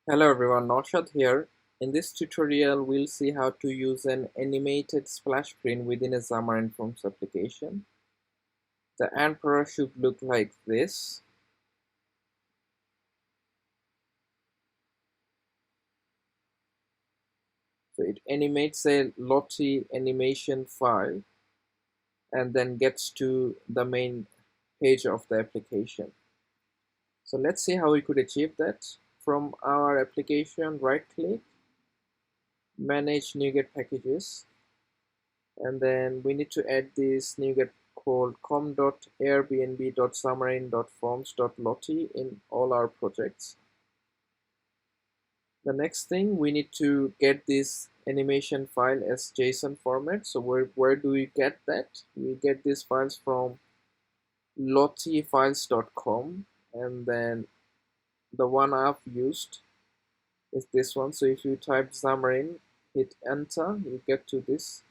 Hello everyone, Naushad here. In this tutorial, we'll see how to use an animated splash screen within a Xamarin Forms application. The end product should look like this. So it animates a Lottie animation file and then gets to the main page of the application. So let's see how we could achieve that. From our application, right click, manage NuGet packages, and then we need to add this NuGet called com.airbnb.xamarin.forms.lottie in all our projects. The next thing, we need to get this animation file as JSON format. So where do we get that? We get these files from lottiefiles.com, and then the one I've used is this one. So if you type Xamarin, hit enter, you get to this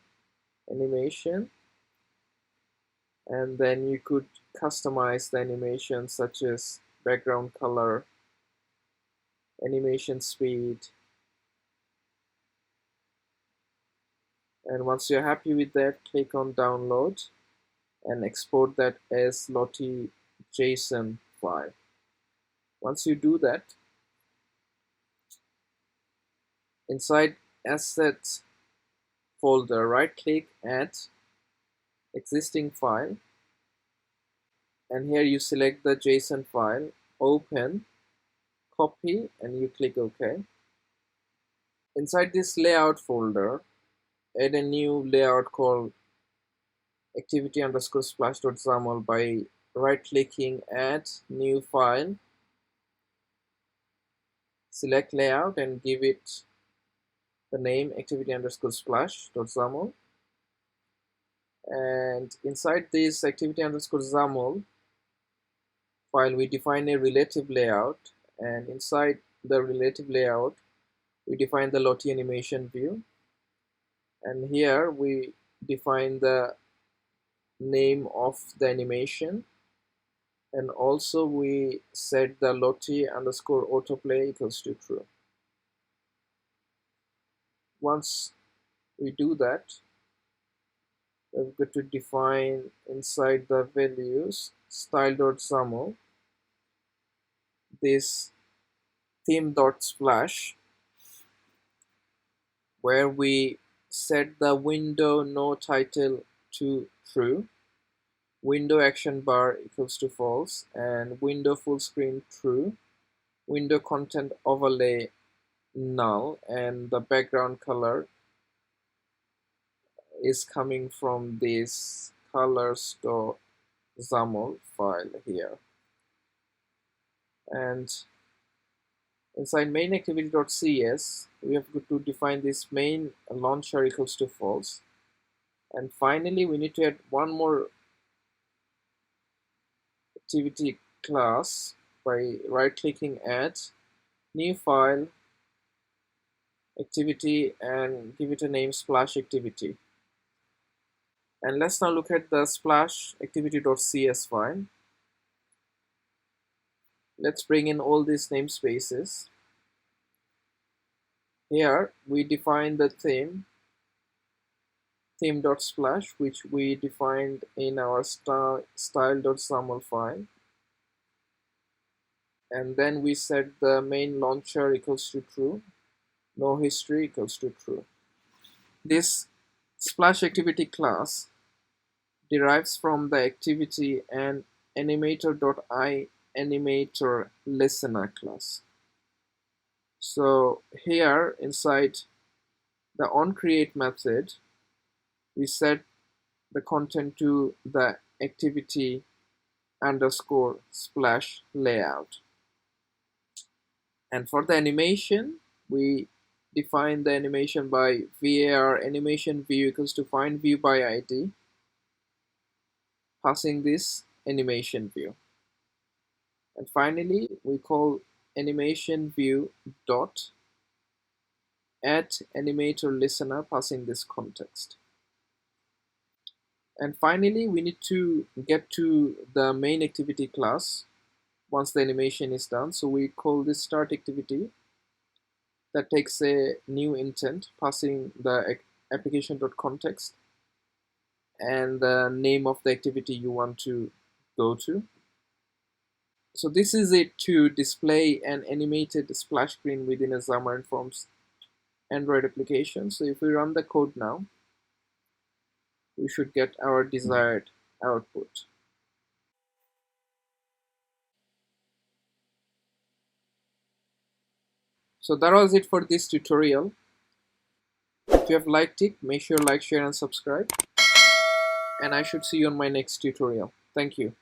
animation, and then you could customize the animation such as background color, animation speed, and once you're happy with that, click on download and export that as Lottie JSON file. Once you do that, inside assets folder, right click, add existing file, and here you select the JSON file, open, copy, and you click OK. Inside this layout folder, add a new layout called activity_splash.xaml by right clicking, add new file, select layout and give it the name activity_splash.xaml, and inside this activity_xaml file we define a relative layout, and inside the relative layout we define the Lottie animation view, and here we define the name of the animation, and also we set the Lottie_autoplay equals to true. Once we do that, we've got to define inside the values style.xaml this theme.splash, where we set the window no title to true, window action bar equals to false, and window full screen true, window content overlay null, and the background color is coming from this colors.xaml file here. And inside main activity.cs, we have to define this main launcher equals to false. And finally, we need to add one more activity class by right clicking, add new file activity, and give it a name splash activity. And let's now look at the splash activity.cs file. Let's bring in all these namespaces. Here we define the theme.splash, which we defined in our style.xaml file, and then we set the main launcher equals to true, no history equals to true. This splash activity class derives from the activity and animator.iAnimatorListener class. So here inside the onCreate method, we set the content to the activity_splash layout. And for the animation, we define the animation by var animation view equals to find view by id, passing this animation view. And finally, we call animation view dot add animator listener, passing this context. And finally, we need to get to the main activity class once the animation is done. So we call this start activity that takes a new intent, passing the application.context and the name of the activity you want to go to. So this is it to display an animated splash screen within a Xamarin Forms Android application. So if we run the code now, we should get our desired output. So that was it for this tutorial. If you have liked it, make sure like, share and subscribe. And I should see you on my next tutorial. Thank you.